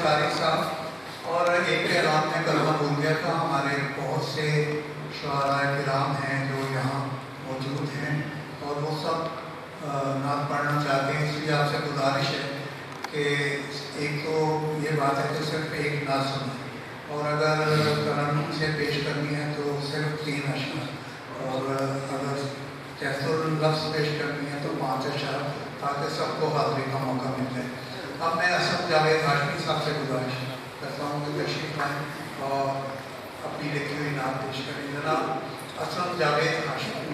कारी साहब और एक के रात में कलमा भूल गया था। हमारे बहुत से शुआराए किराम हैं जो यहाँ मौजूद हैं और वो सब नात पढ़ना चाहते हैं, इसलिए आपसे गुजारिश है कि एक तो ये बात है कि सिर्फ एक नात सुने और अगर तरन्नुम से पेश करनी है तो सिर्फ 3 अशआर और अगर कैसुर लफ्ज़ पेश करनी है तो 5 अशआर, ताकि सबको हाज़िरी का मौका मिल जाए। अब मैं असद जावेद हाशमी साहब से गुजारिश करता हूँ कि तशरीफ लाएँ और अपनी लिखी हुई नात पेश करें। जनाब असद जावेद हाशमी।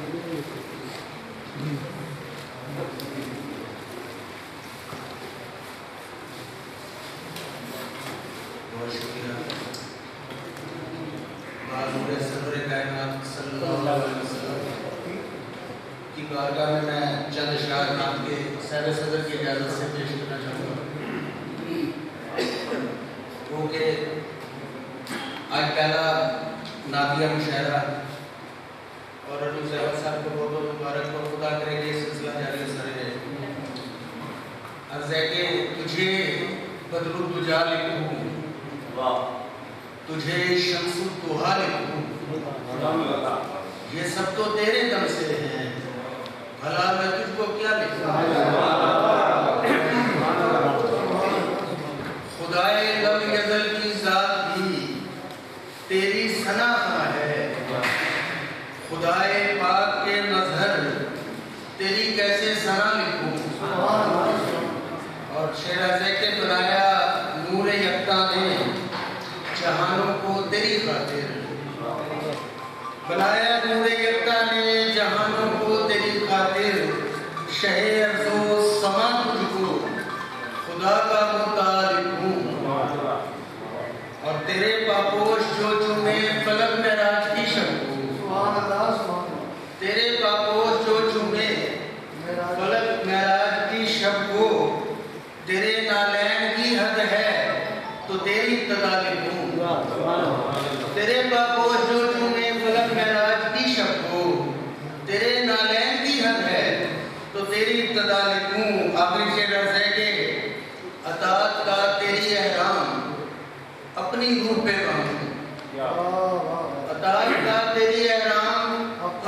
बहुत शुक्रिया। मानूर सदर कायनात सल्लल्लाहु अलैहि वसल्लम की बारगाह में मैं चंद अशआर नात के सैर सदर की इजाज़त से पेश करना चाहूँगा। वो कि आज पहला नातिया मुशायरा और अली ज़हरा साहब को बहुत बहुत मुबारक और खुदा करे कि ये सिलसिला जारी सरे रहे। अर्ज़ है कि तुझे बदरुल दुजा लिखूँ, तुझे शम्सुल दुहा लिखूँ, ये सब तो तेरे दम से हैं, भला मैं तुझको क्या लिखूँ। खुदाए लम यज़ल की ज़ात भी तेरी सना है, खुदाए पाक के नज़र तेरी कैसे सना लिखूँ। और शेराज़े के बनाया नूर यक्ता ने जहानों को तेरी खातिर, बनाया नूर यक्ता ने जहानों को तेरी खातिर, शहे अर्ज़ो समा तुझको खुदा का मुतालिब हूँ। और तेरे पापोश जो चूमे फलक मेराज की शब, तेरे पापोश जो चूमे फलक मेराज की शब को, तेरे नालैन की हद है तो तेरी तदालिब हूँ। तेरे पापोश जो चूमे फलक मेराज की शब को, तेरे नालैन की हद है तो तेरी तदालिब हूँ। आखिरी शेर है कि अतात का तेरी एहराम अपनी रूह पे बांधूं, अतात का तेरी एहराम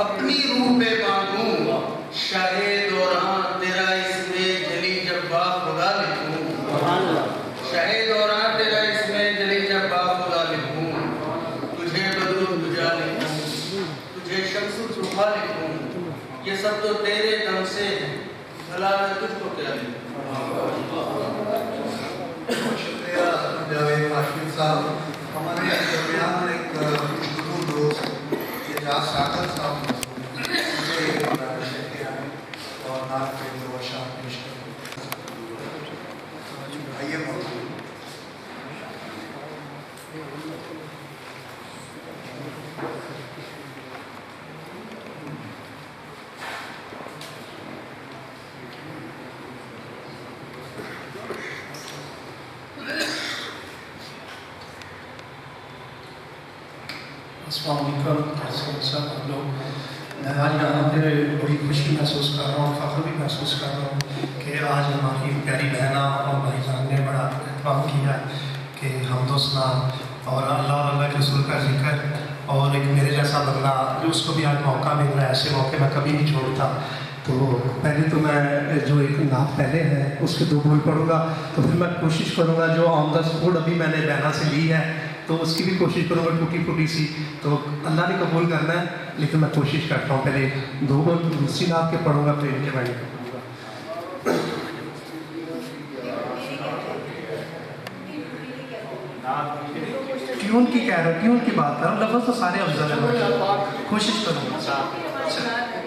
अपनी रूह पे बांधूं, शाहे दौरान तेरा इसमें जली जब्बा खुदा लिखूं, शाहे दौरान तेरा इसमें जली जब्बा खुदा लिखूं, तुझे बदरुल दुजा लिखूं, तुझे शम्सुल दुहा लिखूं, ये सब तो तेरे दम से, भला मैं तुझको क्या लिखूं। शुक्रिया जावेद हाशमी साहब। हमारे दरमियान एक बुजुर्ग दोस्त एजाज सागर साहब और नात के 2 अशआर पेश करें। आइए मौजूद सब लोग, मैं आज यहाँ पर बड़ी खुशी महसूस कर रहा हूँ, फ़ख्र भी महसूस कर रहा हूँ कि आज हमारी प्यारी बहना और भाईजान ने बड़ा एहतराम किया कि हमदोसना और अल्लाह के रसूल का जिक्र और एक मेरे जैसा बंदा जो उसको भी आज मौका मिल रहा है, ऐसे मौके मैं कभी नहीं छोड़ता। तो पहले तो मैं जो एक नात पहले है उसके 2 बोल पढ़ूँगा, तो फिर मैं कोशिश करूँगा जो ऑन द स्पॉट अभी मैंने बहना से ली है तो उसकी भी कोशिश करूँगा टूटी फूटी सी, तो अल्लाह ने कबूल करना है, लेकिन मैं कोशिश करता हूँ पहले 2 बोल दूसरी नात के पढ़ूँगा फिर इनके मैंने पढ़ूँगा। ट्यून की कह रहा हूँ, ट्यून की बात कर रहा हूँ, लफ्ज़ तो सारे अफजल है, कोशिश करूँगा।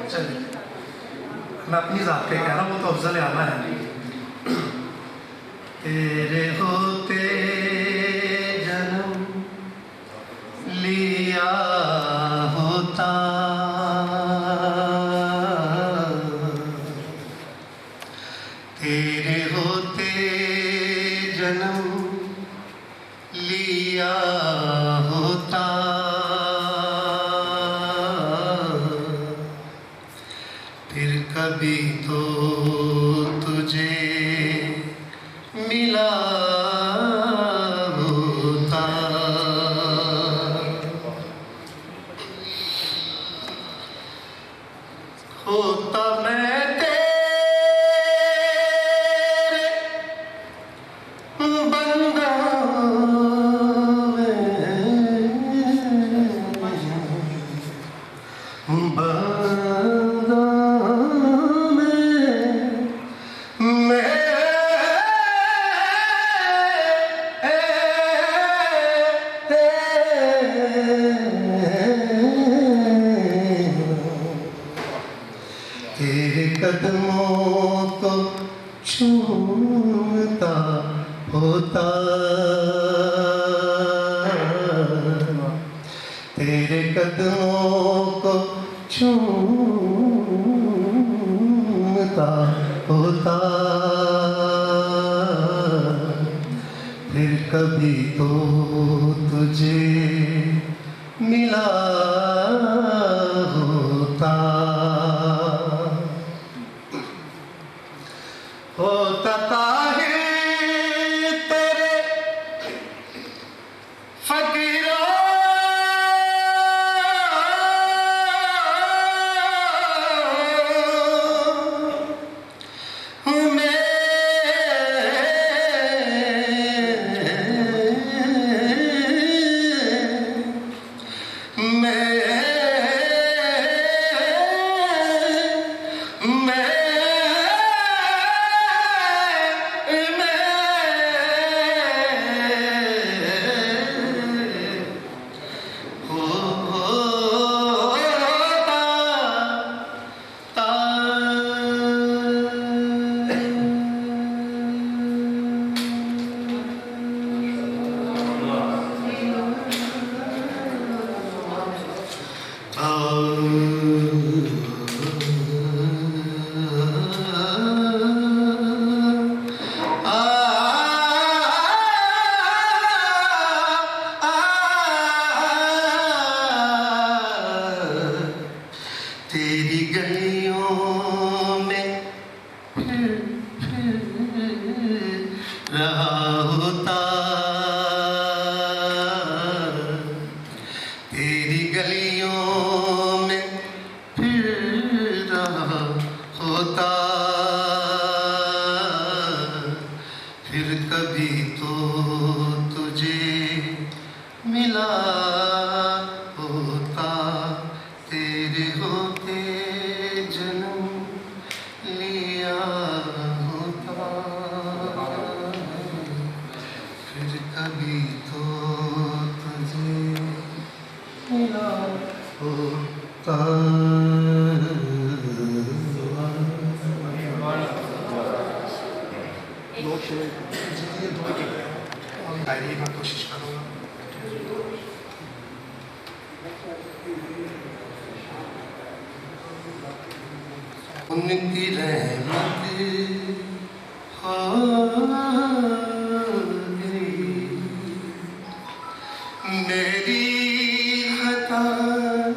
चलिए मैं अपनी ज़ात के कह रहा हूँ, वो तो अफजल आना है। तेरे होते जन्म लिया होता, तेरे होते जन्म लिया होता, फिर कभी तो तुझे मिला तेरे कदमों को छूता होता, तेरे कदमों को छूता होता, फिर कभी तो तुझे मिला होता, होता ताहिर तेरे फकीरों में तेरी गलियों में रहा होता, तेरी गलियों में फिर रहा होता, फिर कभी तो तुझे मिला होता, तेरे होते जन्म लिया होता, फिर कभी तो तुझे मिला होता। डायरी में कोशिश करूँगा। उनकी रहमत हो गई, मेरी खताएं,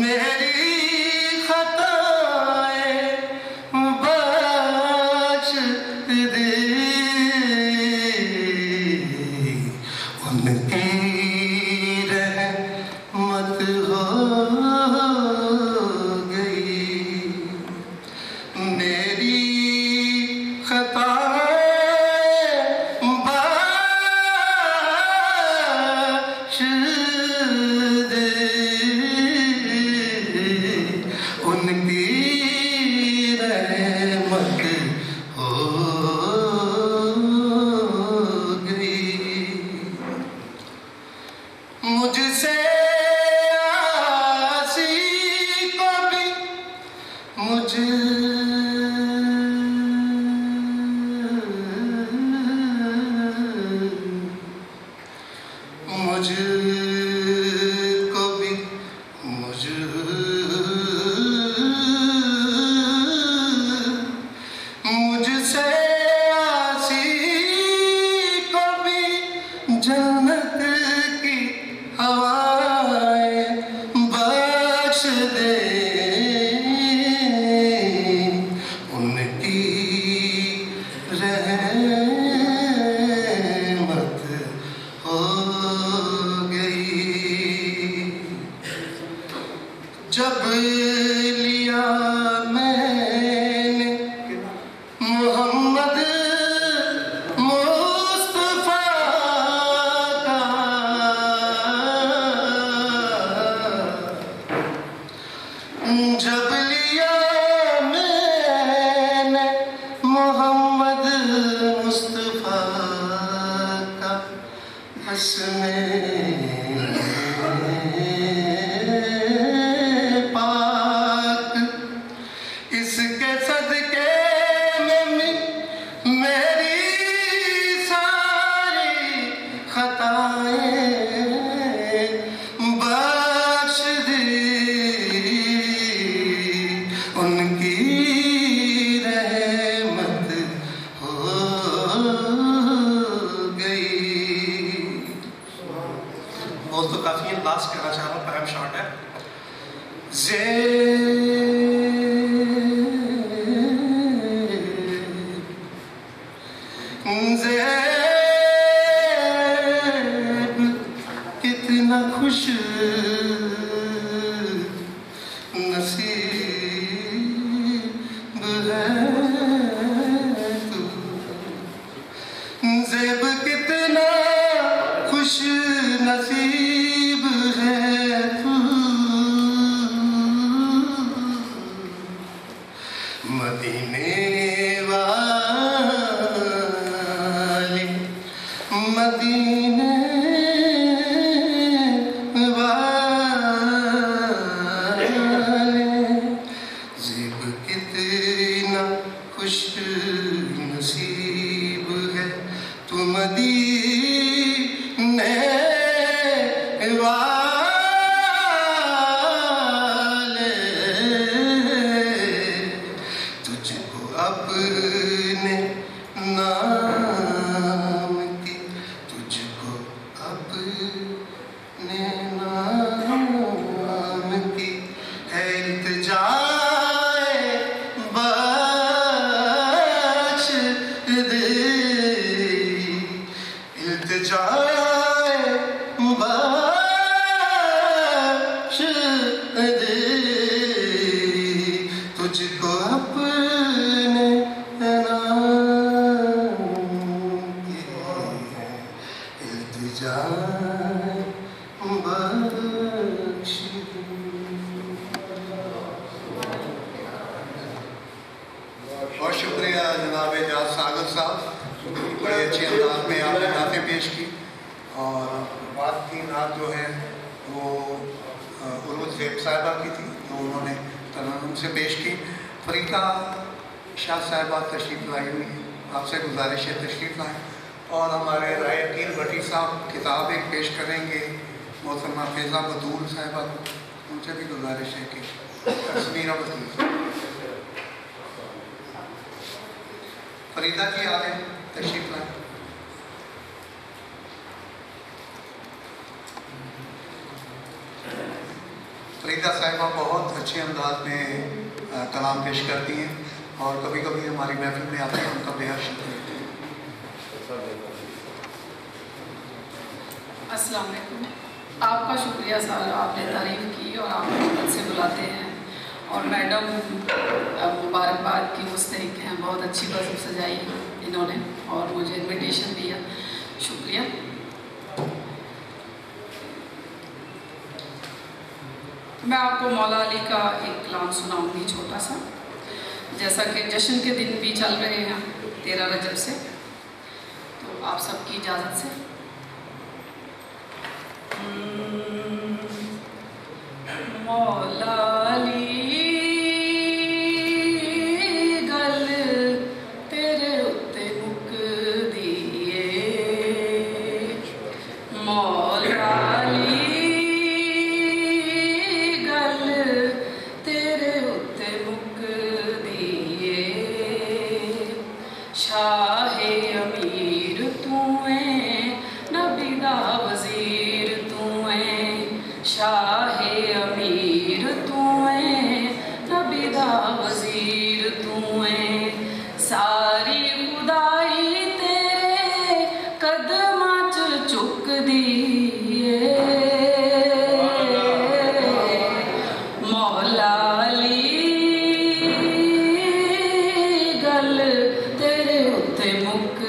मेरी खताएं बख्श दे, उनकी रहमत हो मुझसे आसी को भी मुझको भी मुझसे आसी को भी जन्नत की हवाएं बख्श दे, उनकी रहमत हो गई। मैं आपको मौला अली का एक कलाम सुनाऊंगी छोटा सा, जैसा कि जश्न के दिन भी चल रहे हैं 13 रजब से, तो आप सबकी इजाज़त से मौला अली गल तेरे उत्ते मुक दिए, मौला अली शाहे अमीर तू है नबी दा वज़ीर तू है, शाहे अमीर तू है नबी दा वज़ीर तू है, सारी खुदाई तेरे कदमां च चुक दी मौला अली गल तेरे उत्ते मुक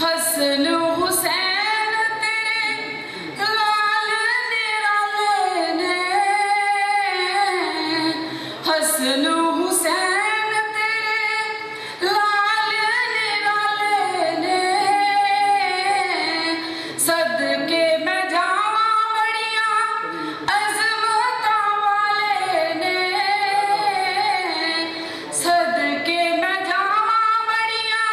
हसन हुसैन तेरे लाल निराले ने, हसन हुसैन तेरे लाल निराले ने, सदके मैं जावा बड़िया अज़मता वाले ने, सदके मैं जावा बड़िया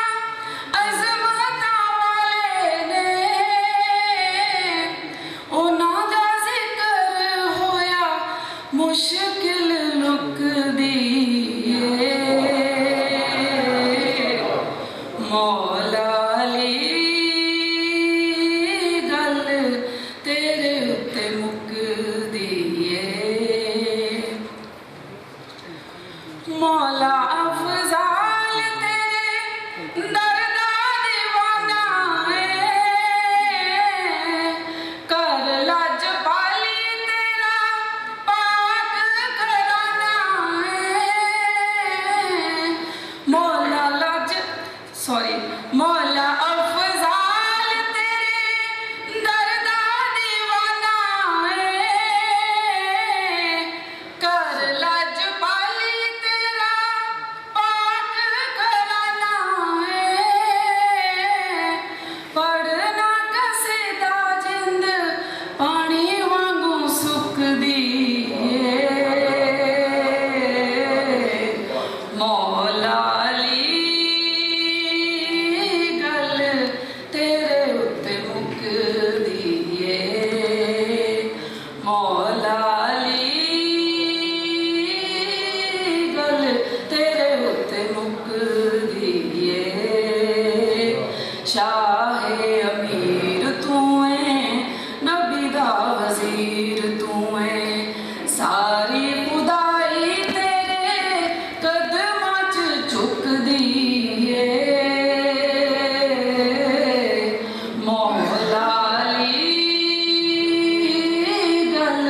अज़मता वाले ने, उन्हां दा ज़िक्र होया मुश्किल लुकदी है, मौला अली गल तेरे उत्ते मुकदी है, मौला अफजाल तेरे दरदा दीवाना है, कर लज पाली तेरा पाक घराना है, मौला लज सॉरी मौला अफजाल तेरे दरदा दीवाना है, कर लज पाली तेरा पाक घराना है, पढ़ना कसीदा जिंद पानी वांगू सुकदी है, मौला अली गल तेरे उत्ते मुकदी है, मौला अली गल तेरे उत्ते मुकदी है, शाहे अमीर तू है नबी दा वजीर तू है, सारी खुदाई तेरे कदमां च झुकदी है, मौला अली गल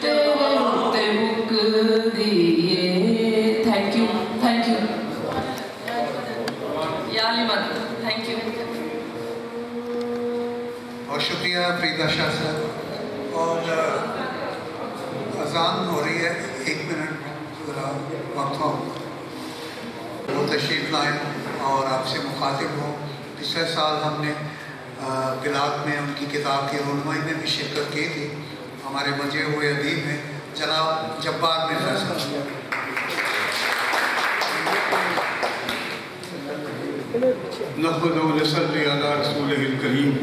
तेरे उत्ते मुकदी है। थैंक यू या अली मदद, थैंक यू। बहुत शुक्रिया फरीदा शाह साहब। और अजान हो रही है, 1 मिनट ज़रा वक्त हो, वो तशरीफ़ लाएँ और आपसे मुखातिब हों। पिछले साल हमने बिलात में उनकी किताब की रोनुमाई में भी शिरकत की थी। हमारे मजे हुए अदीब हैं जनाब जब्बार मिर्ज़ा साहब। नहमदुहु व नसल्ली अला रसूलिहिल करीम।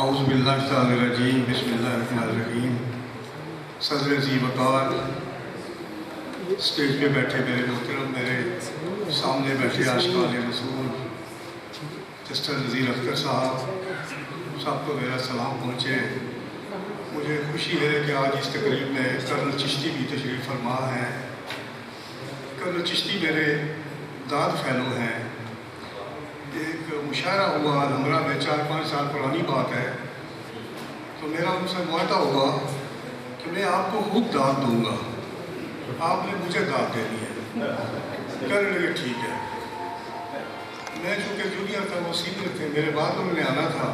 औज़ु बिल्लाहि मिनश रजीम। बिस्मिल्लाहिर रहमानिर रहीम। सदर जी वक़ार, स्टेज पे बैठे मेरे मोहतरम, मेरे सामने बैठे आशिक़ान रसूल जस्टिस नज़ीर अख्तर साहब, सबको मेरा सलाम पहुँचे। मुझे खुशी है कि आज इस तकरीब में कर्नल चिश्ती भी तशरीफ़ फरमा हैं। कर्नल चिश्ती मेरे दाद फैलो हैं। एक मुशायरा हुआ अलहमरा में, 4-5 साल पुरानी बात है। तो मेरा उनसे मुआहदा हुआ कि मैं आपको खूब दाद दूंगा, आपने मुझे दाद देनी है। कहने लगे ठीक है। मैं चूँकि जूनियर था, वो सीनियर थे, मेरे बाद उन्होंने आना था।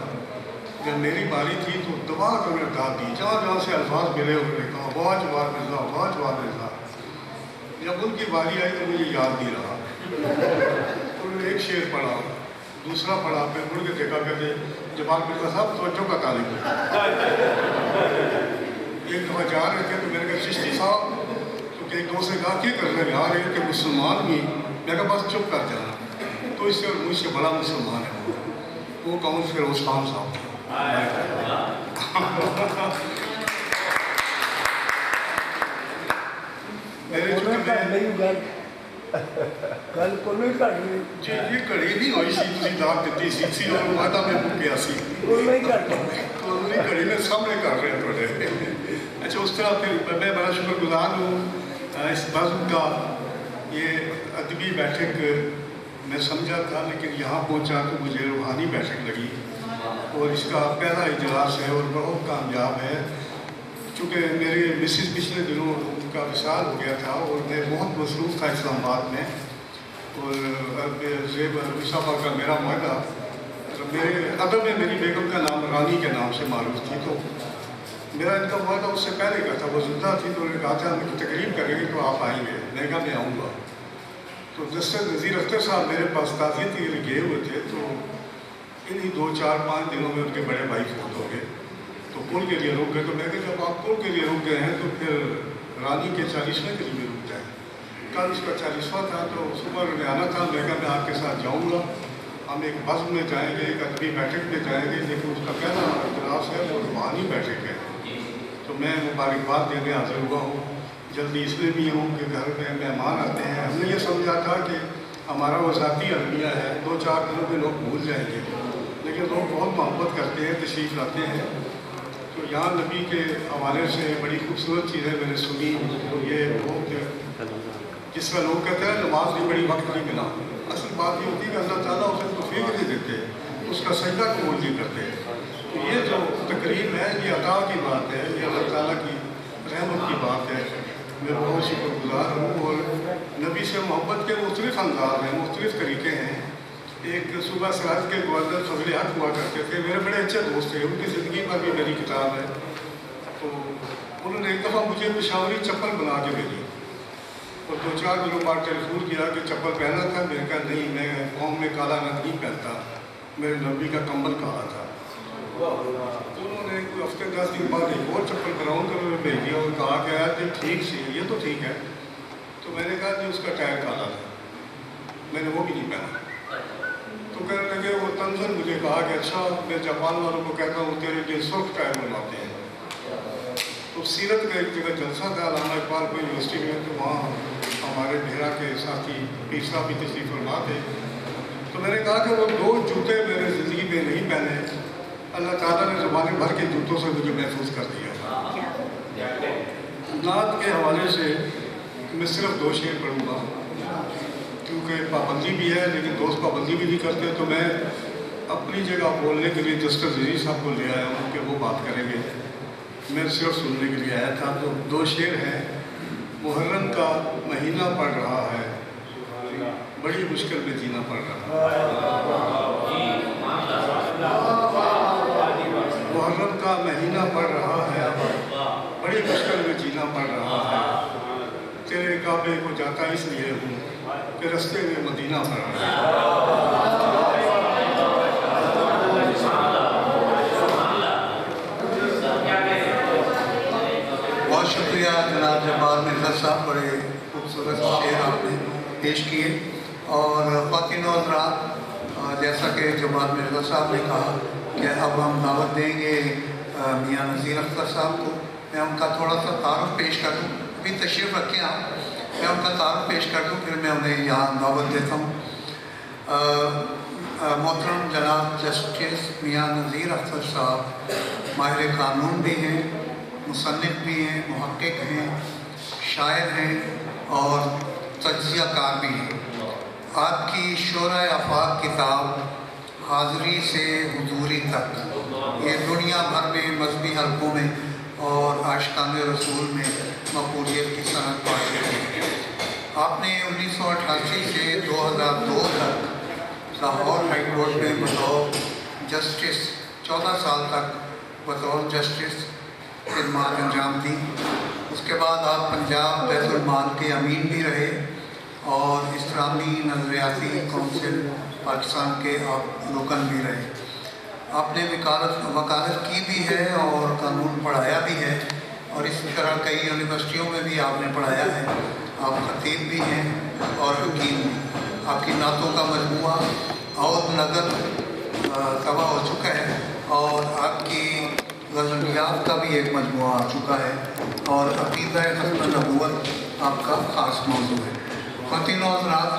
जब मेरी बारी थी तो दबा कर उन्होंने दाद दी। जहाँ जहाँ से अल्फाज मिले उन्होंने कहा बहुत जवाब मिलता, बहुत जवाब मिलता। जब उनकी बारी आई तो मुझे याद नहीं रहा। उन्होंने एक शेर पढ़ा, दूसरा पढ़ा, फिर मुड़ के देखा, कहते जवाब मिलता साहब तवज्जो का तालिब। एक दफ़ा जा रहे थे तो मैंने कहा चिश्ती साहब, तो एक दोस्त ने कहा क्या कर रहे हैं यार, ये कि मुसलमान भी। मैं कहा बस चुप कर जाना। तो इससे मुझसे बड़ा मुसलमान है वो कौन? फिरोज खान साहब। मेरे गल कोई घट गई जी, ये घड़ी नहीं हुई सी, तुसी दाद दी सी और वादा में मुक्या सी। तो घड़ी ने सामने कर रहे हैं थोड़े। अच्छा, उस तरह फिर मैं बड़ा शुक्रगुजार हूँ इस बज़्म का। ये अदबी बैठक मैं समझा था, लेकिन यहाँ पहुँचा तो मुझे रूहानी बैठक लगी और इसका पहला इजलास है और बहुत कामयाब है। चूँकि मेरे मिसिस पिछले दिनों उनका विशाल हो गया था और मैं बहुत मसरूफ़ था इस्लामाबाद में, और ज़ेब साहबा का मेरा मुआहदा मेरे अदब में मेरी बेगम का नाम रानी के नाम से मारूफ थी। तो मेरा इनका हुआ था उससे पहले का था, वो जिंदा थी तो उन्होंने कहा था हम तकरीब करेंगे तो आप आएंगे। मैंने कहा मैं आऊँगा। तो जस्टिस नज़ीर अख्तर साहब मेरे पास ताज़ियत के लिए गए हुए थे। तो इन्हीं 2-4-5 दिनों में उनके बड़े भाई फोत हो गए, तो पुल के लिए रुक गए। तो मैं कहा जब आप पुल के लिए रुक गए हैं तो फिर रानी के 40वें के लिए रुक जाए। कल उसका 40वां था तो सुबह में आना था। मैं कहा मैं आपके साथ जाऊँगा, हम एक बस में जाएंगे, एक अदबी बैठक में जाएंगे, लेकिन उसका पहला इजलास है वो रूहानी बैठक है। तो मैं मुबारकबाद देने हाजिर हुआ हूँ। जल्दी इसलिए भी हूँ कि घर में मेहमान आते हैं। हमने ये समझा था कि हमारा वज़ाती अलमिया है, 2-4 दिनों में लोग भूल जाएंगे, लेकिन लोग बहुत मोहब्बत करते हैं, तशरीफ़ लाते हैं। तो यहाँ नबी के हवाले से बड़ी खूबसूरत चीज़ें मैंने सुनी। तो ये वो जिस तरह लोग कहते हैं नमाज भी बड़ी वक्त नहीं मिला, असल बात ये होती है कि अल्लाह ताला उसे तौफीक नहीं देते, उसका सजदा कबूल नहीं करते। तो ये जो तकरीब है ये अता की बात है, ये अल्लाह ताला की रहमत की बात है। मैं बहुत शुक्रगुजार हूँ। और नबी से मोहब्बत के मुख्तलिफ अंदाज हैं, मुख्तलिफ तरीके हैं। एक सुबह सराज के गवर्नर फजल हक हुआ करते थे, मेरे बड़े अच्छे दोस्त थे, उनकी ज़िंदगी पर भी मेरी किताब है। तो उन्होंने एक दफ़ा मुझे पेशावरी चप्पल बना के भेजी और 2-4 दिनों बाद टेलीफोन किया कि चप्पल पहना था। मैंने कहा नहीं, मैं कौम में काला रंग नहीं पहनता, मेरे नबी का कंबल काला था। तो उन्होंने कोई हफ्ते 10 दिन बाद एक और चप्पल ब्राउन कलर में भेज दिया और कहा कि यार ये ठीक सी, ये तो ठीक है। तो मैंने कहा कि उसका टायर काला था, मैंने वो भी नहीं पहना। तो कहने लगे वो तंजन मुझे कहा कि अच्छा मैं जापान वालों को कहता हूँ तेरे लिए सुर्ख टायर बनवाते हैं। तो सीरत का एक जगह जलसा था अल्लामा इकबाल को यूनिवर्सिटी में, तो वहाँ हमारे भेड़ा के साथी पीर साहब भी तशरीफ़ फरमा थे। तो मैंने कहा कि वो 2 जूते मेरे ज़िंदगी में नहीं पहने, अल्लाह ताला ने ज़माने भर के जूतों से मुझे महफूज कर दिया। नात के हवाले से मैं सिर्फ 2 शेर पढ़ूँगा, क्योंकि पाबंदी भी है लेकिन दोस्त पाबंदी भी नहीं करते। तो मैं अपनी जगह बोलने के लिए जस्टिस नज़ीर साहब को ले आया हूँ कि वो बात करेंगे, मैं सिर्फ सुनने के लिए आया था। तो 2 शेर हैं। मुहर्रम का महीना पड़ रहा है, बड़ी मुश्किल में जीना पड़ रहा है। मुहर्रम का महीना पड़ रहा है, बड़ी मुश्किल में जीना पड़ रहा है। तेरे काबे को जाता इसलिए हूँ कि रास्ते में मदीना पड़ रहा है। बहुत शुक्रिया जनाब जब्बार मिर्ज़ा साहब, बड़े खूबसूरत शेर आपने पेश किए। और ख़वातीन और हज़रात, जैसा कि जब्बार मिर्ज़ा साहब ने कहा कि अब हम दावत देंगे मियाँ नज़ीर अख्तर साहब को। मैं उनका थोड़ा सा तारुफ पेश कर दूँ, अभी तशरीफ़ रखें आप, मैं उनका तारुफ पेश कर दूँ, फिर मैं उन्हें यहाँ दावत देता हूँ। मोहतरम जनाब जस्टिस मियाँ नज़ीर अख्तर साहब माहिर कानून भी हैं, मुसन्निफ़ भी हैं, मुहक्किक हैं, शायर हैं और तज्ज़िया कार भी हैं। आपकी शोराए आफाक किताब हाज़िरी से हुजूरी तक ये दुनिया भर में मज़हबी हलकों में और आशिकाने रसूल में मकबूलियत की सनत पा रही है। आपने 1988 से 2002 तक लाहौर हाई कोर्ट में बतौर जस्टिस 14 साल तक बतौर जस्टिस खिदमत अंजाम दी। उसके बाद आप पंजाब बैतुल माल के अमीन भी रहे और इस्लामी नज़रियाती कौंसिल पाकिस्तान के आप रुकन भी रहे। आपने वकालत की भी है और कानून पढ़ाया भी है और इस तरह कई यूनिवर्सिटियों में भी आपने पढ़ाया है। आप खतीब भी हैं और हकीम भी। आपकी नातों का मजमूआ और नगद तबाह हो चुका है और आपकी गज़लियात का भी एक मजमूआ आ चुका है और अक़ीदा ख़त्म नबूवत आपका ख़ास मौजू है। ख़वातीन और हज़रात,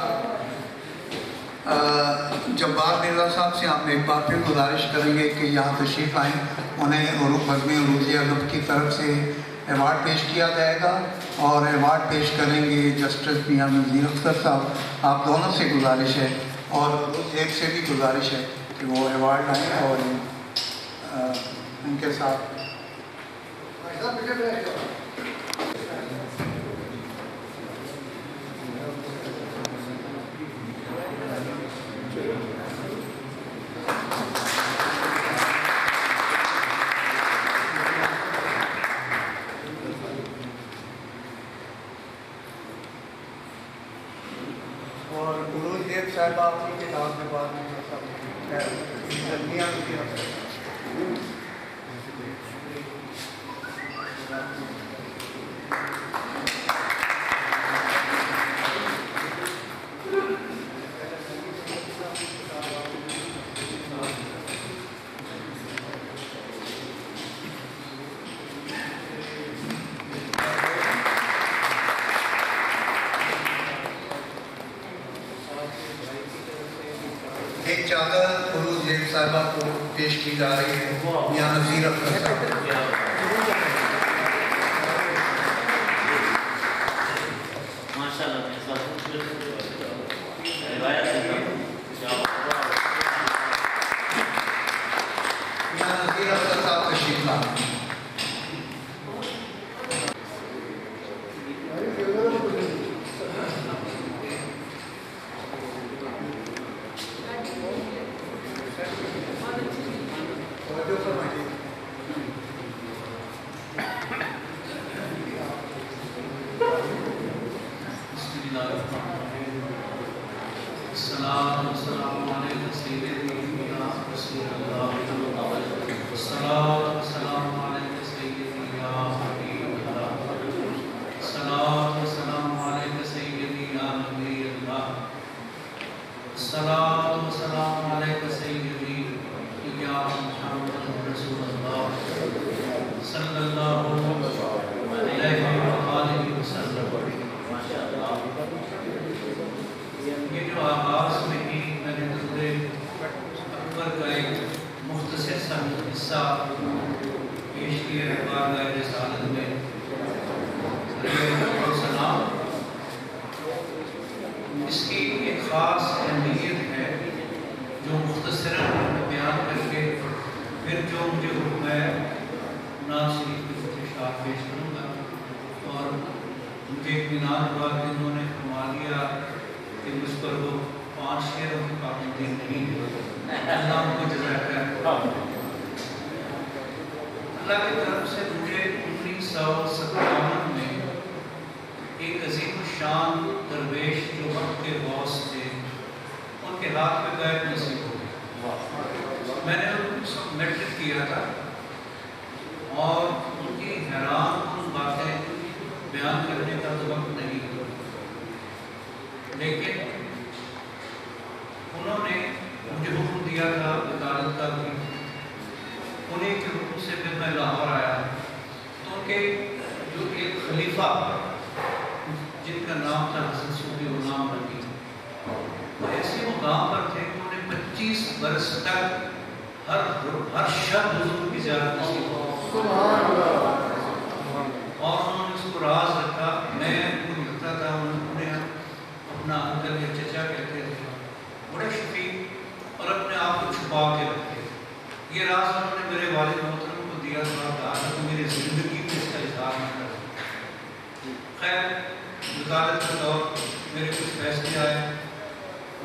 जब्बार मिर्ज़ा साहब से हम एक बार फिर गुजारिश करेंगे कि यहाँ तशरीफ़ आएँ। उन्हें बज़्म उरूज़ अदब की तरफ से अवार्ड पेश किया जाएगा और अवार्ड पेश करेंगे जस्टिस मियाँ नज़ीर अख्तर साहब। आप दोनों से गुजारिश है और एक से भी गुजारिश है कि वो अवार्ड लाएँ और उनके साथ एक चादर उर्दू जेब साहिबा को पेश की जा रही है मियां नज़ीर अख्तर साहब। इसकी एक ख़ास अहमियत है जो मुख्तसरन बयान करके फिर जो मुझे हुक्म है नाज़ शरीफ की फ़तह पेश करूँगा। और मुझे इत्मीनान हुआ कि उन्होंने फरमा लिया कि मुझ पर वो 5 शेरों की पाबंदी नहीं है। अल्लाह उनको जज़ा करे। अल्लाह की तरफ से मुझे 1957 में एक अजीम शान दरवेश जो वक्त के गौस थे उनके हाथ में बैठ नसीब हो गई। मैंने उनको मैट्रिक किया था और उनकी हैरान बातें बयान करने का तो वक्त नहीं हुआ, लेकिन उन्होंने मुझे हुक्म दिया था वकालत का भी। उन्हीं के हुक्म से फिर मैं लाहौर आया तो उनके जो एक खलीफा जिनका नाम था हसन सूफी गुलाम नबी, तो ऐसे मुकाम पर थे कि उन्हें 25 बरस तक हर शब हुजूर की ज़ियारत नसीब हुई। और उन्होंने उसको राज रखा। मैं उनको मिलता था, उन्हें अपना अंकल या चचा कहते थे, बड़े शफीक और अपने आप को छुपा के रखते। ये राज उन्होंने मेरे वालिद मोहतरम को दिया था, कहा तो मेरी ज़िंदगी में इसका इज़हार न कर। खैर वकालत का दौर मेरे कुछ फैसले आए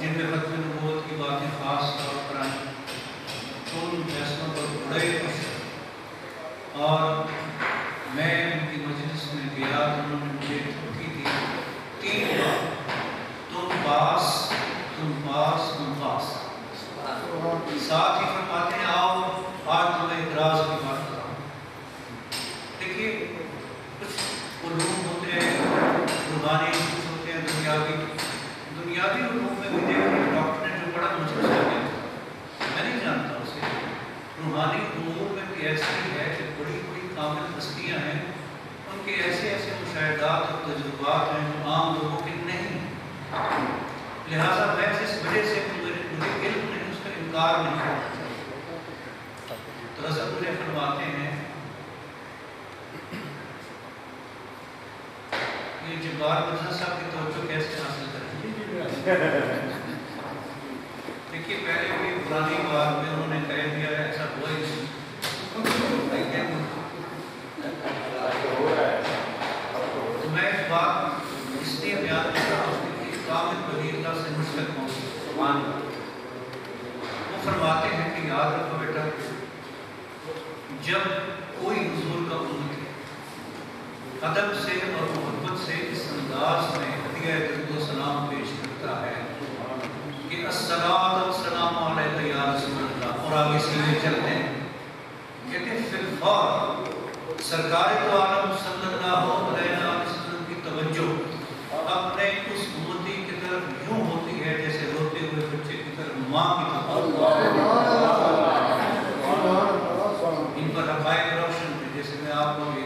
जिनमें खत्म नबूवत की बातें ख़ास तौर पर आई। तो उन फैसलों पर बड़े खुश और मैं उनकी मजलिस में गया तो उन्होंने मुझे धमकी दी 3 बार, तुम पास तुम पास तुम पास। साथ ही फरमाते हैं आओ आज तुम्हें इतराज़ की बात बताऊँ। देखिए कुछ उलूम होते हैं, रूहानी कुछ होते हैं, दुनियावी उलूम में भी देखिए डॉक्टर ने जो पढ़ा मुझे समझ गया, मैं नहीं जानता उसे। रूहानी उमूर में भी ऐसी है कि बड़ी बड़ी कामिल हस्तियाँ हैं, उनके ऐसे ऐसे मुशाहिदात और तजुर्बात हैं जो आम लोगों के नहीं। लिहाजा मैं इस वजह से मुझे इल्म नहीं, उसका इनकार नहीं करता। तो हज़रत मुझे फरमाते हैं ये जब्बार मिर्ज़ा साहब की तवज्जो कैसे हासिल करें। देखिए पहले भी पुरानी बात में उन्होंने कह दिया है, ऐसा हुआ ही नहीं। तो मैं इस बात इसलिए बयान कर रहा हूँ कि कामिल बलीगह से मुझ तक पहुँची। वो फरमाते हैं कि याद रखो बेटा, जब कोई हुजूर का उम्मत अदब से और मोहब्बत से इस अंदाज में हदिया दरूद सलाम पेश करता है कि अस्सलातु वस्सलामु अलैका या रसूल अल्लाह, और आगे सीधे चलते हैं। कहते हैं फिलहाल सरकार तो आलम सल्लल्लाहु अलैहि वसल्लम की तवज्जो अपने उस उम्मती की तरफ यूं होती है जैसे रोते हुए बच्चे की तरफ माँ की तरफ। इन पर हकायक रोशन थे, जैसे मैं आपको भी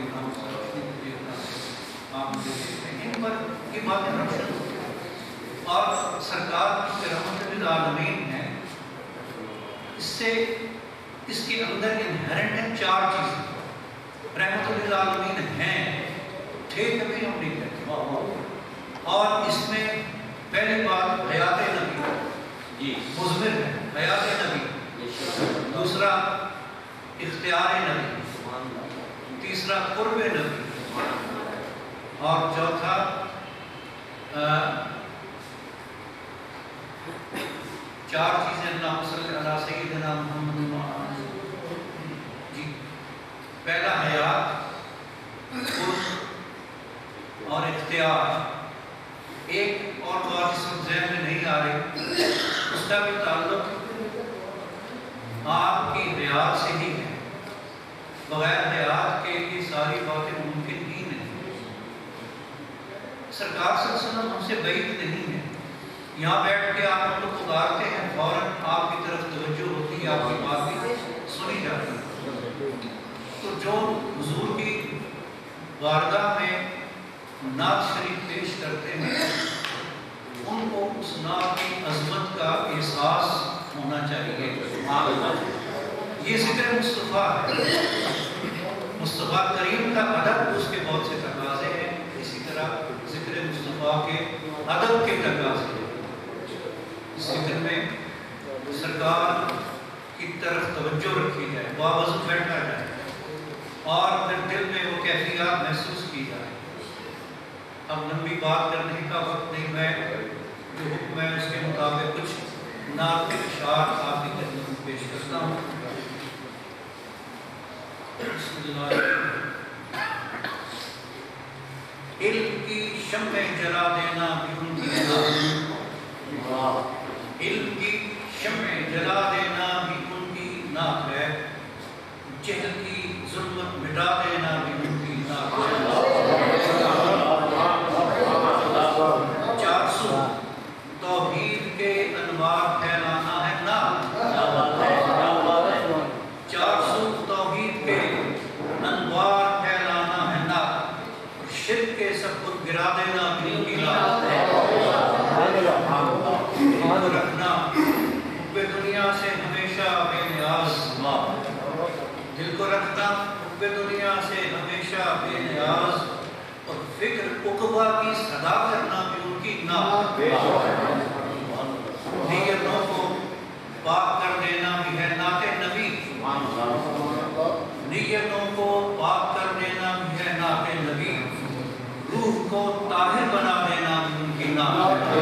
आप देखते हैं, इन पर ये बातें रोशन और सरकार की रहमतुल आलमीन है। इससे इसके अंदर इनहेरेंट है चार चीजें। रहमतुल आलमीन हैं, थे कभी हम नहीं कहते। और इसमें पहली बात हयात नबी मुज़मिर है, हयात नबी। दूसरा इख्तियार नबी। तीसरा कुर्ब नबी। और चौथा चार चीजें अल्लाह सल्लल्लाहु अलैहि सय्यिदना मुहम्मद जी। पहला हयात, कुर्ब और इख्तियार। एक और बात इस वक्त ज़हन में नहीं आ रही, उसका भी ताल्लुक आपकी हयात से ही है। बगैर हयात के ये सारी बातें मुमकिन ही नहीं। सरकार सल्लल्लाहु अलैहि वसल्लम हमसे बैद नहीं है। यहाँ बैठ के आप हम लोग पुकारते हैं, फौरन आपकी तरफ तवज्जो होती है, आपकी बात भी सुनी जाती है। तो जो हुजूर की बारगाह में नात शरीफ पेश करते हैं, उनको उस नात की अजमत का एहसास होना चाहिए। ये ज़िक्र मुस्तफ़ा है। मुस्तफ़ा करीम का अदब, उसके बहुत से तकाज़े हैं। इसी तरह ज़िक्र मुस्तफ़ा के अदब के तकाज़े हैं। इस ज़िक्र में सरकार की तरफ तवज्जो रखी जाए, बावजूद बैठा जाए और फिर दिल में वो कैफियत महसूस की जाए। अब लंबी बात करने का वक्त नहीं, मैं जो हुक्म है उसके मुताबिक कुछ नात के इशार आपकी खिदमत में पेश करता हूँ। इल्म की शम्मे जला देना भी उनकी नात। इल्म की शम्मे जला देना भी उनकी नात है। जहल की जुल्मत मिटा देना भी उनकी नात है। 400 तौहीद के अनवार फैलाना है नात। 400 तौहीद के अनवार फैलाना है नात। शिर्क के सब कुछ गिरा देना भी उनकी नात है। रखना हुब्बे दुनिया से हमेशा बेनियाज। दिल को रखना हुब्बे दुनिया से हमेशा बेनियाज और फिक्र उक़बा की सदा करना भी उनकी नात। नीयतों को पाक कर देना भी है नाते नबी। नीयतों को पाक कर देना भी है नाते नबी। रूह को ताहिर बना देना भी उनकी नात है।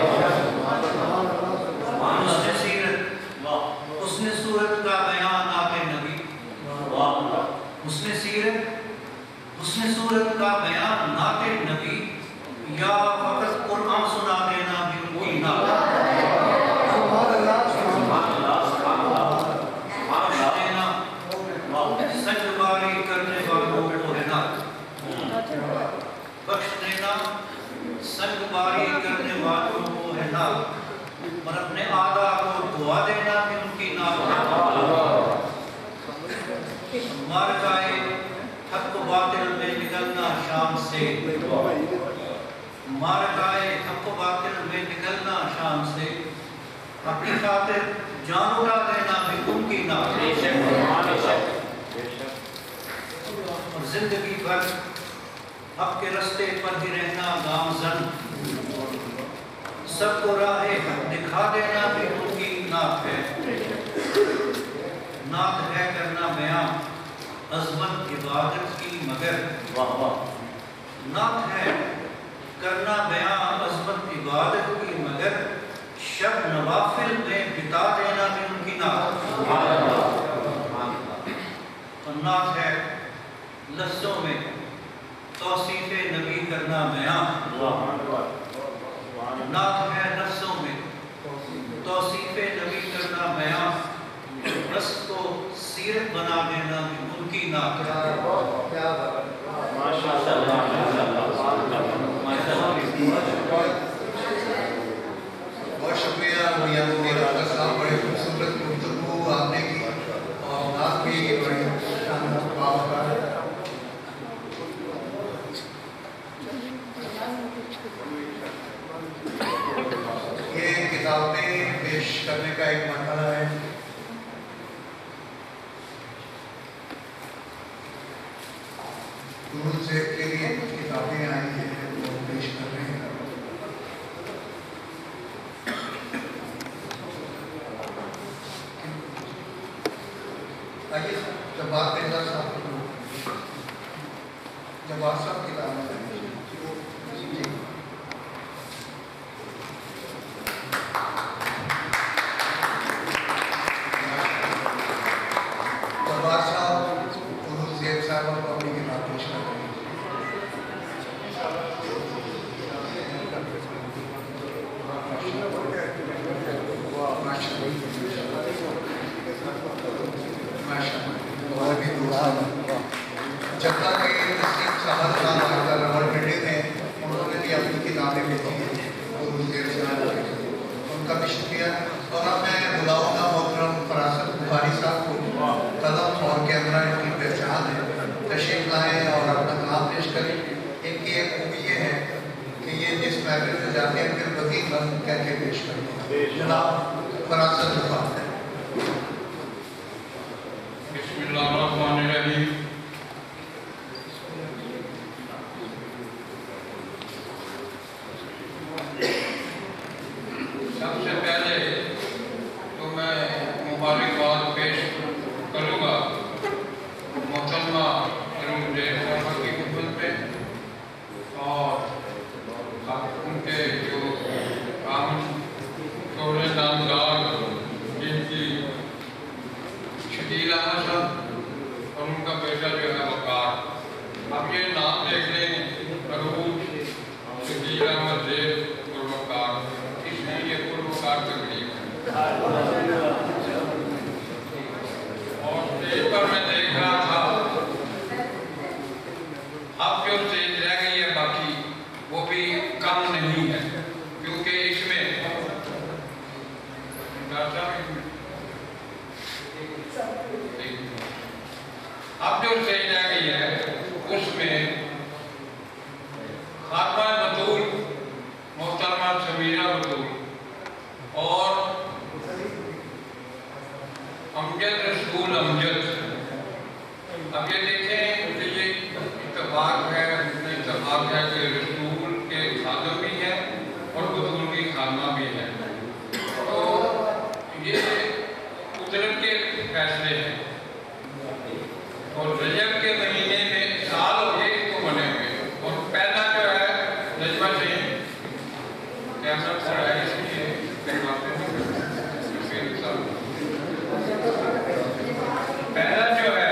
उसने सूरत का बयान नाते नबी। उसने सीरत, उसने सूरत का बयान नाते नबी। या वक़्त कुरान सुना देना भी उनकी नात है। सजबारी करने वालों को है नात। बख्श देना सजबारी करने वालों को है नात। और अपने आदा को दुआ देना भी उनकी नात है। मारकाए हक बातिल में निकलना शाम से। मारकाए हक बातिल में निकलना शाम से। अपनी खातिर जान उड़ा देना भी उनकी नात है। और जिंदगी भर हक के रास्ते पर ही रहना गामजन। सबको राहे हक दिखा देना भी उनकी नात है। नात है करना बयां अज़मत इबादत की मगर। नात है करना बयां अज़मत इबादत की मगर। शब नवाफिल में बिता देना भी उनकी नात। और नात है लफ्ज़ों में तौसीफ़े नबी करना बयां। नात है लफ्ज़ों में तौसीफ़े नबी करना बयां। शख्स को सीरत बना देना भी मुमकिन ना बहुत शुक्रिया मियां मुनीर अख्तर साहब, बड़े खूबसूरत गुफ्तगू आपने की और आप भी बड़े शानदार बात कर रहे हैं। ये किताबें पेश करने का एक मरहला है। दुरूद से के लिए कुछ किताबें आई हैं वो पेश कर रहे हैं। आइए जवाब मिर्जा साहब, जवाब साहब किताब है। जवाब साहब उर्दू ज़ेब साहब को अपनी किताब पेश कर रहे हैं। जगह के नसीब साहब साहब रबड़ बेटे थे, उन्होंने भी अपनी किताबें भेजी हैं उनका भी शुक्रिया। और अब मैं बुलाऊंगा मोहतरम फरासत बुखारी साहब को, कलम और कैमरा इनकी पहचान है, तशरीफ लाएँ और अपना कलाम पेश करें। इनकी एक खूबी ये है कि ये जिस महफिल में जाते हैं फिर वकील बन कह के पेश करेंगे। जनाब फरासत बुखारी। बिस्मिल्लाहिर्रहमानिर्रहीम। सबसे पहले तो मैं मुबारकबाद पेश करूँगा मोहतरमा की खिदमत में और उनके जो शोहरे नामदार जिनकी शकील अहमद साहब और उनका बेटा जो है वकार। अब ये नाम देख लें अरूज शकील अहमद ज़ेब और वकार, इसलिए ये पुरवकार तकरीब है। और स्टेज पर मैं देख रहा था, अब जो स्टेज रह गई है बाकी वो भी कम नहीं है, क्योंकि इसमें अब जो स्टेज रह गई है उसमें खातमा बतूल मोहतरमा समीरा बतूल और अमजद रसूल अमजद। अब ये देखें कि ये इत्तेफाक है कि रसूल के खादम भी है और बतूल की खादमा भी है, तो ये कुदरत के फैसले हैं। और रजब के महीने में साल हो गए इसको बने हुए, और पहला जो है नजमा से कैमरा चढ़ाया इसलिए पहला जो है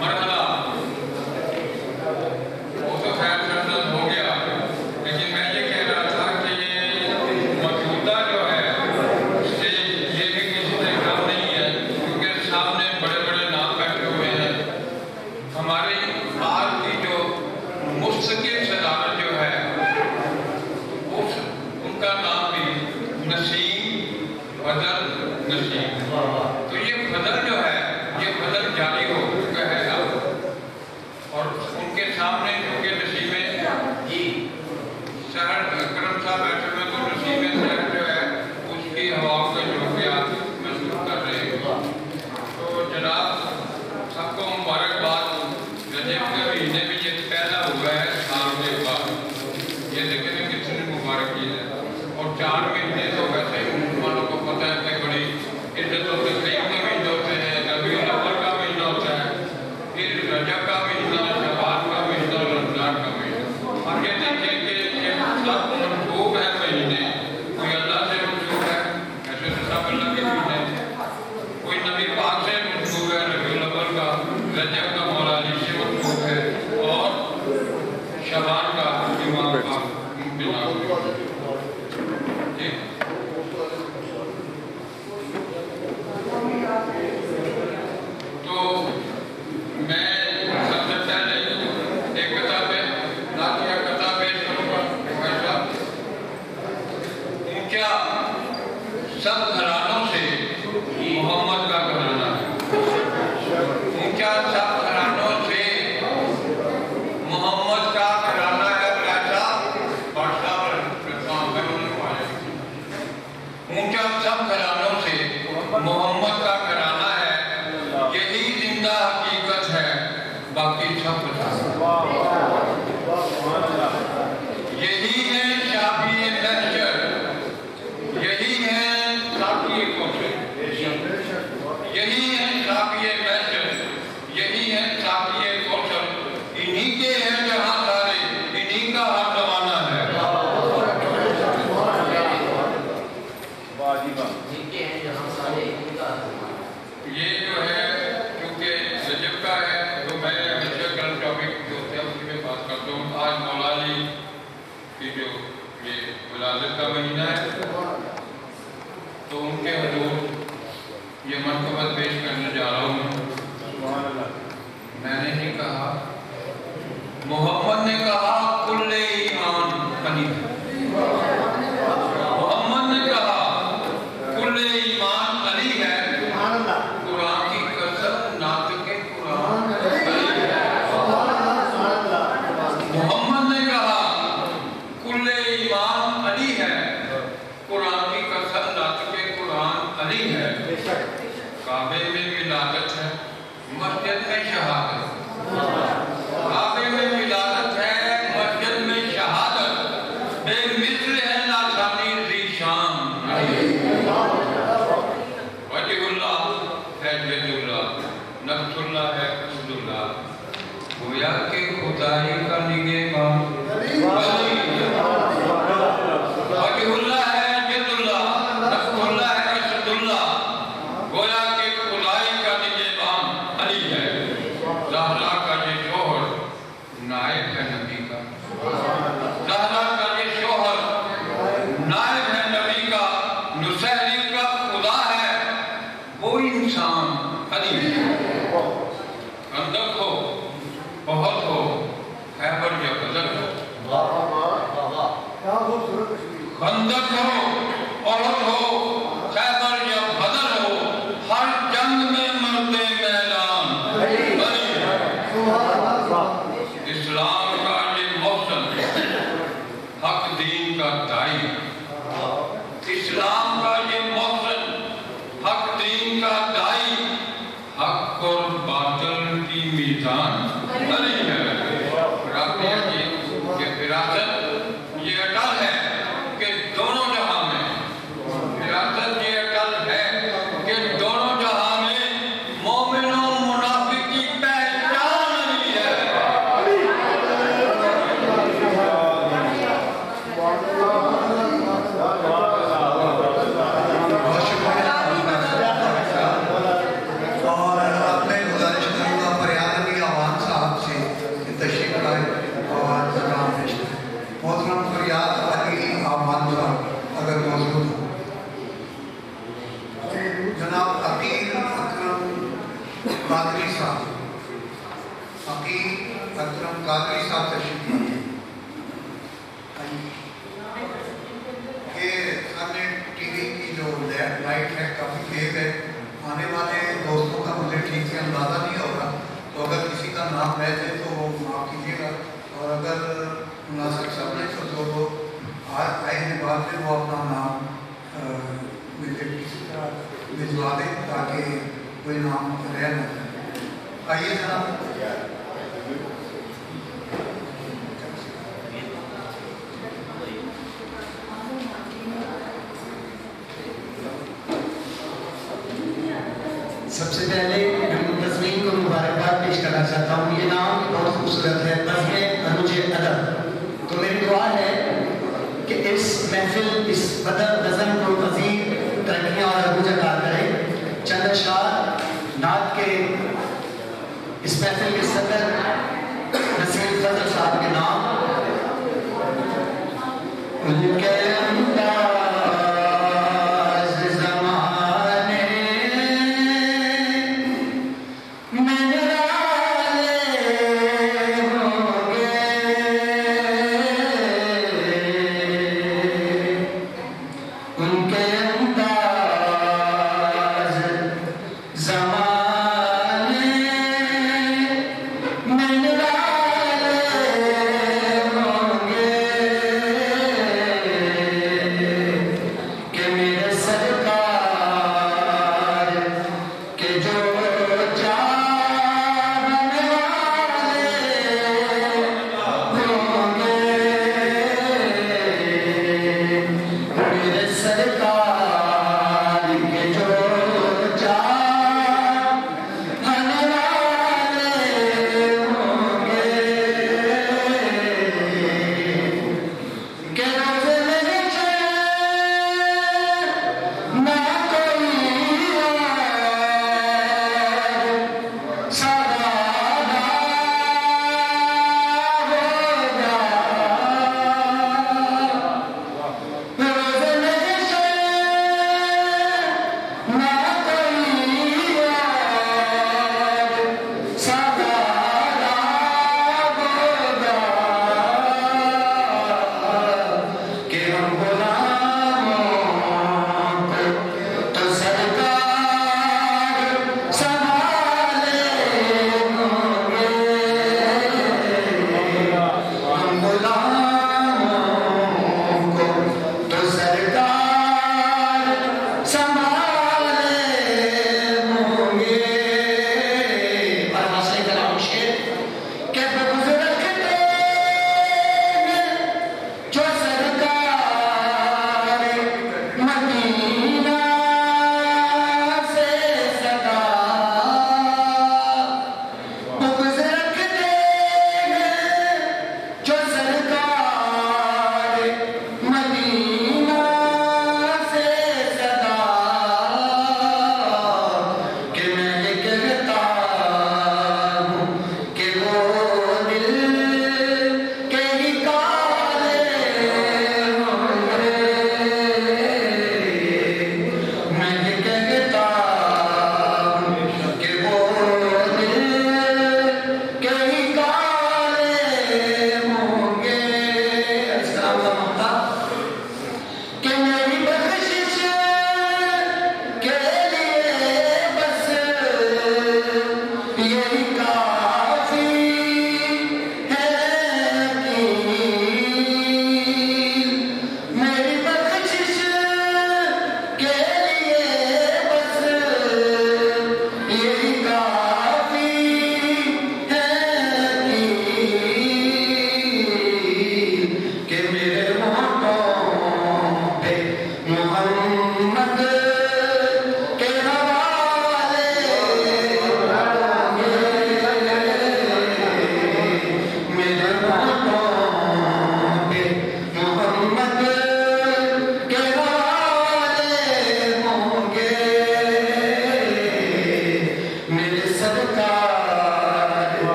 मरहला वो तो खैर सरदर्द हो गया, लेकिन मैं ये कह रहा था कि ये मौजूदा जो है स्टेज ये भी किसी से कम नहीं है, क्योंकि सामने मोहम्मद का घराना है, यही जिंदा हकीकत है, बाकी सब यही है शाफी महशर, यही है साफी कौशल, यही है साफी महशर, यही है साफी कौशल, इन्हीं के हैं जहां सारे, इन्हीं का हर जमाना है। ये जो है क्योंकि रजब का है तो मैं हमेशा करंट टॉपिक जो होते हैं उसी में बात करता हूँ। आज मौला अली की जो ये विलादत का महीना है तो उनके हुजूर ये मनक़बत पेश करने जा रहा हूँ। मैंने ही कहा, मोहम्मद ने कहा कुल्ले ईमान अली, मोहम्मद ने कहा कुल्ले ईमान अली है, कुरान की कसम नातिक़े कुरान अली है। मोहम्मद ने कहा कुल्ले ईमान अली है, कुरान की कसम नातिक़े कुरान अली है। काबे में विलादत है, मस्जिद में शहादत, काबे में विलादत है, मस्जिद में शहादत, बेमिस्ल है लाशानी ज़ीशान। वजहुल्लाह है जदुल्लाह, नफ्सुल्लाह है खुदुल्लाह, गोया के खुदाई का निगहबान। वजहुल्लाह है जदुल्लाह, नफ्सुल्लाह है खुदुल्लाह, गोया के खुदाई का निगहबान अली है। ज़हरा का ये शोहर नायब है नबी का, ज़हरा का ये शोहर नायब है नबी का, नुसैरी का खुदा है, वो इंसान अली है। खंदक हो, बहुत हो, खैबर या बदर हो, खंदक हो, बहुत हो, खैबर या बदर हो, हर जंग में मरते मैदान अली है। इस्लाम का ये मौसम, हक दीन का दाई, इस्लाम का ये मौसम, हक दीन का दाई, हक और बातिल की मीज़ान अली है। राबिया की ये विरासत ये अटल है कि दोनों जहां में, विरासत ये अटल है कि दोनों जहां में मोमिनों मुनाफिक की पहचान अली है। बहुत शुक्रिया और अब मैं गुजारिश करूँगा फरियाद अली आवान साहब से कि तशरीफ लाए और सलाम पेश करें। मोहतरम फरियाद अली आवान साहब अगर मौजूद हो। जनाब अकील अकरम कादरी साहब, अकील अकरम कादरी साहब तशरीफ लाए। ये सामने टीवी की जो लाइट है काफ़ी तेज है, आने वाले दोस्तों का मुझे ठीक से अंदाज़ा नहीं होगा, तो अगर किसी का नाम रह जाए तो माफ़ कीजिएगा, और अगर मुनासिब साहब ने तो जो लोग आए हैं बाद में वो अपना नाम मुझे किसी तरह भिजवा दें ताकि कोई नाम रह न जाए। आइए जनाब। सबसे पहले मैं तस्मीन को मुबारकबाद पेश करना चाहता हूँ। ये नाम बहुत खूबसूरत है, बज़्म अनुजे अदब। तो मेरी दुआ है कि इस महफिल, इस बज़्म को मज़ीद तरक्कियाँ और अरूज अता करे। चंद अशआर नात के इस महफिल के सदर नसीम फजल साहब के नाम। उनके उनके अंदाज़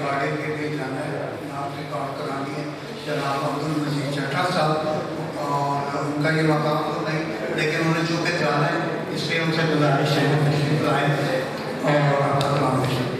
अखाड़े के लिए जाना है, नाम रिकॉर्ड करानी है जनाब अब्दुल मजीद चट्टा साहब, और उनका ये मकाम तो नहीं, लेकिन उन्हें चूँकि जाना है इसलिए उनसे गुजारिश है तशरीफ लाएँ और आपका कलाम पेश करें।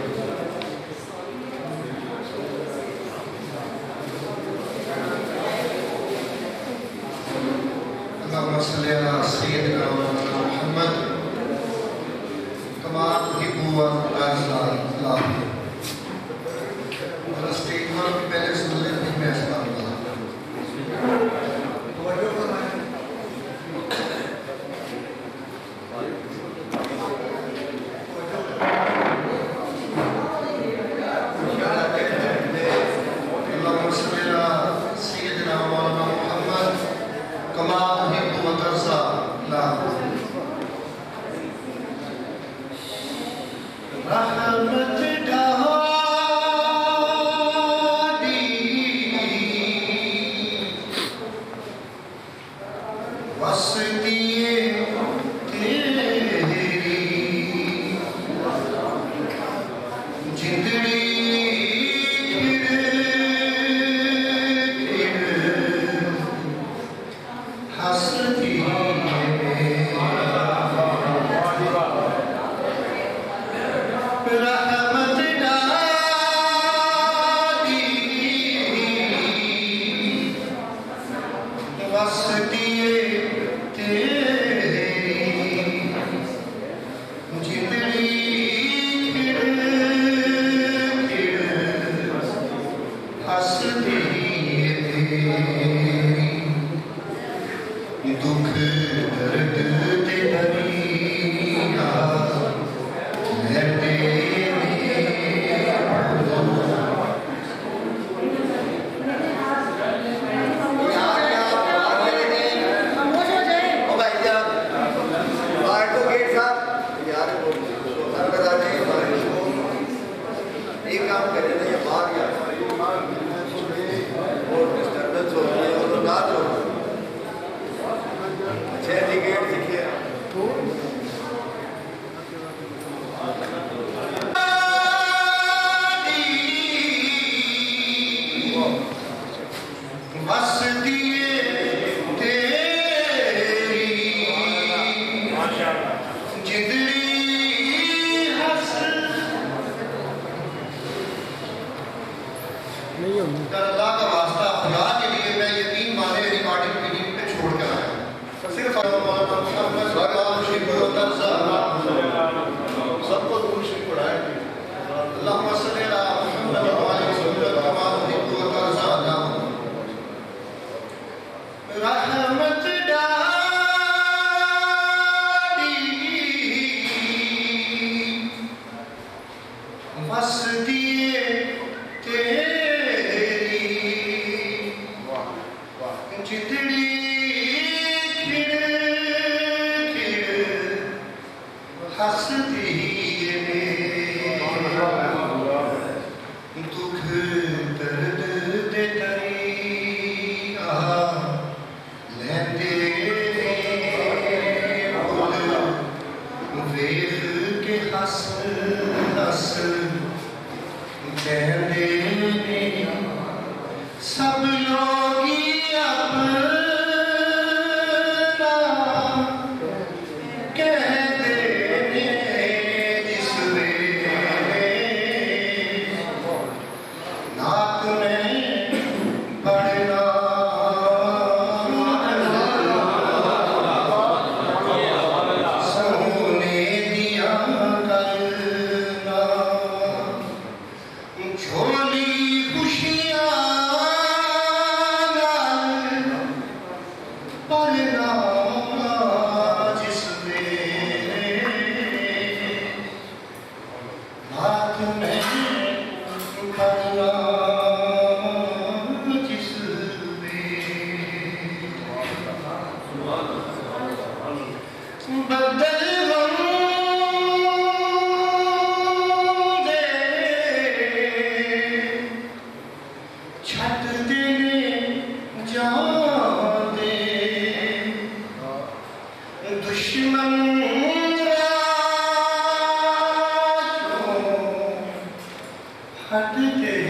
हट के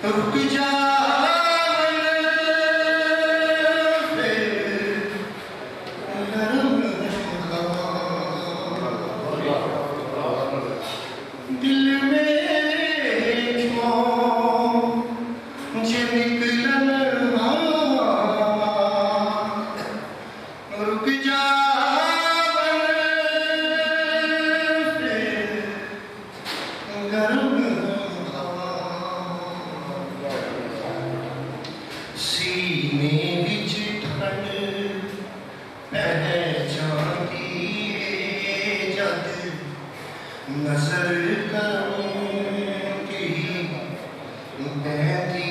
रुक जा दिल में मुझे निकलन रुक जा गरम सीने विच ठंड पहचानती जद नजर करती बहती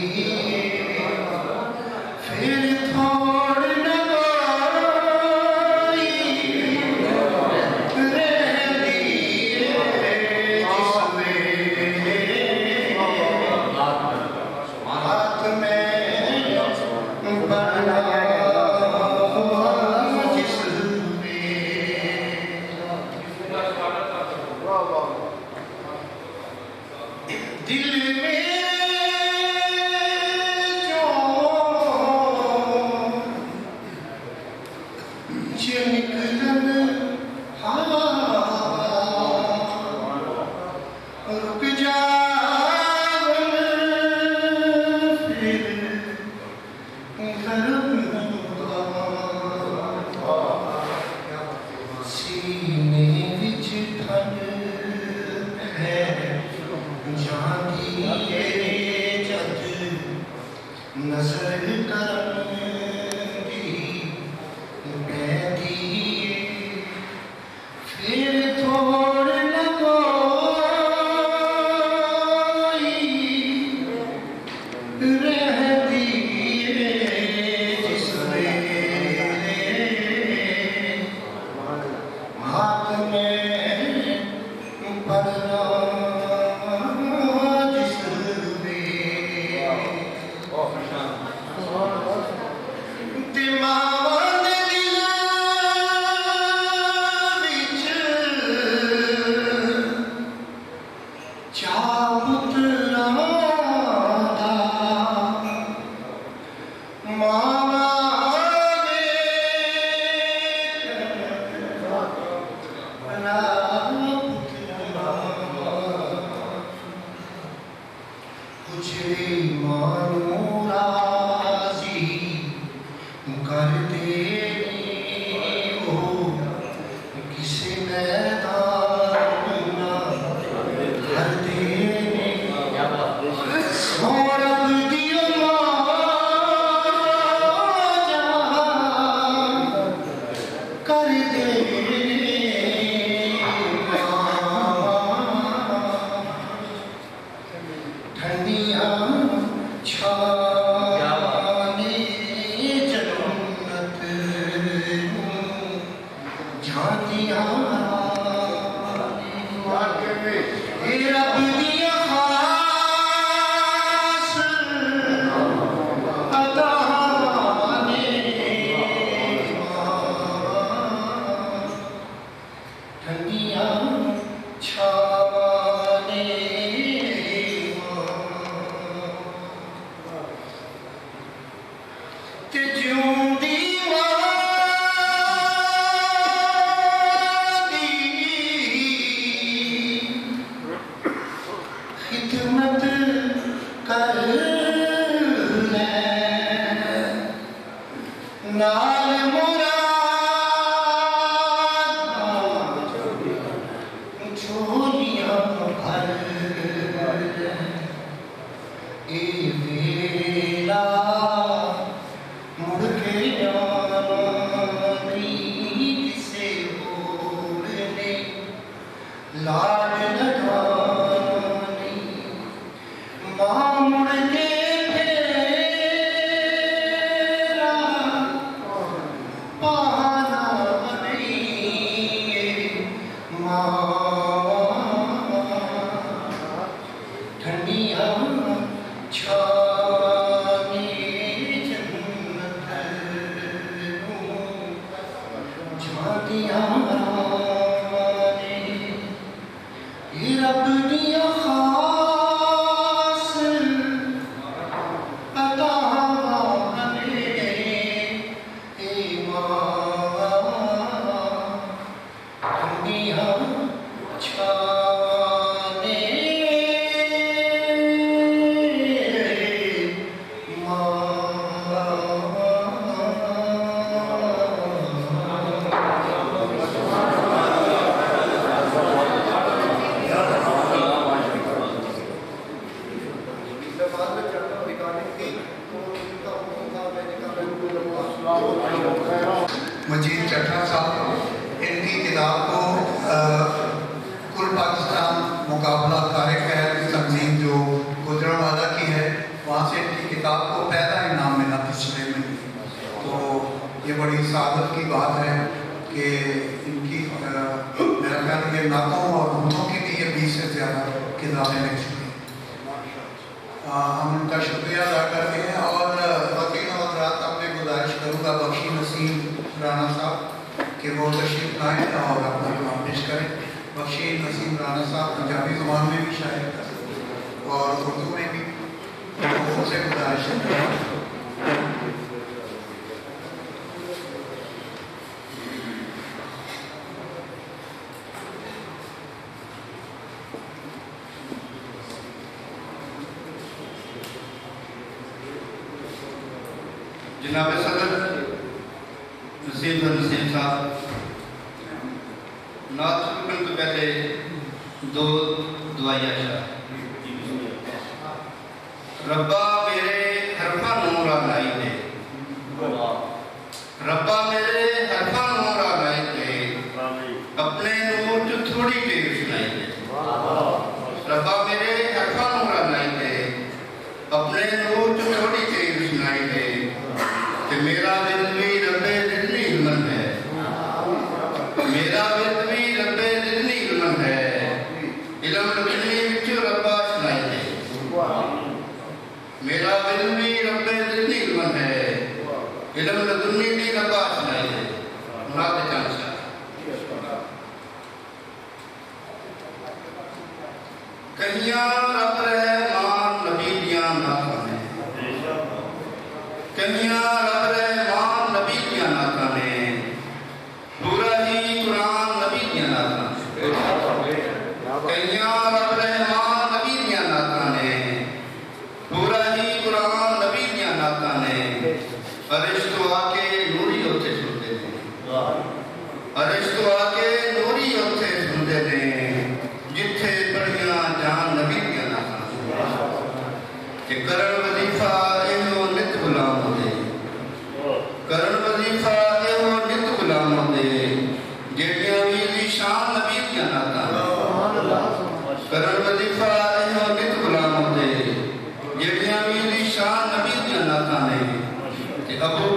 फिर थोड़ लगाई रहती हाथ में बना जिस दिल में जो निकलन रुक जा फिर सीने विच ठंड है जाती जद नजर करती बहती फिर थोड़ लगाई रहती जिसमें हाथ में पड़ना दिमाग दिल विच चाबुत लादा मावा कुछ मानो राजी कर दे हो किसी मैदान ना कर दे सौरभ दियो कर दे ठंडिया छाने जन्नत झांकियां रब दिया खास अदाने ठंडिया छाने ते जिउंदी खिदमत कर ले नाल मुराद झोलियां भर ए वेला मुड़ के जाना नहीं किसे और ने लाड लगानी मां मुड़ के फेरा पाना नहीं मां ठंडिया छाने जन्नत झांकियां रब दिया खास अता हमें ईमान दुनिया छाने मजीद चट्टा साहब इनकी किताब को कुल पाकिस्तान मुकाबला कार्यक्रम की तंजीम जो गुजरांवाला की है वहाँ से इनकी किताब को पहला इनाम मिला पिछले में। तो ये बड़ी सादत की बात है कि इनकी मेरा ख्याल ये नातों और उर्दों की भी ये 20 से ज़्यादा किताबें लिख चुकी हैं। हम उनका शुक्रिया अदा करते हैं और वकील और रात अपने गुजारिश करूँगा बख्शी नसीम राना साहब कि वो तशरीफ लाएँ और अपना काम पेश करें। बख्शी नसीम राना साहब पंजाबी ज़ुबान में भी शायर और उर्दू में भी उनसे गुजारिश है। जनाब सदर नसीम साहब, नात शुरू तो पहले दो दुआया शाह। रब्बा मेरे हरफा नूरा लाई दे, रब्बा मेरे हरफा नूरा लाई दे, अपने नूर जो थोड़ी देर सुनाई दे। रब्बा मेरे हरफा नूरा लाई दे, अपने नूर जो थोड़ी देर सुनाई दे। मेरा दिल भी रब्बे दिल्ली इल्मन है, मेरा दिल भी रब्बे दिल्ली इल्मन है। इल्म दिल्ली विच रब्बा सुनाई दे, मेरा दिल भी रब्बे दिल्ली इल्मन है। इल्म दिल्ली भी रब्बा सुनाई दे। नात चांसा कहिया रब रहमान नबी दियां नातां ने, कहिया रब रहमान नबी दियां नातां ने, पूरा ही कुरान नबी दियां नातां ने। कहिया रब रहमान नबी दियां नातां ने, पूरा ही कुरान नबी दियां नातां ने। अरिश तो आके नूरी उत्थे सुनते ने, अरिश तो आके नूरी उत्थे सुनते ने, जिथे पढ़िया जान नबी दियां नातां कि करन वजीफा एहो नित गुलाम होंदे, करन वजीफा एहो नित गुलाम होंदे, जेड़ियां भी दी शान नबी दियां नातां। करन वजीफा एहो नित गुलाम होंदे, जेड़ियां भी दी शान नबी दियां नातां ने। ते अबू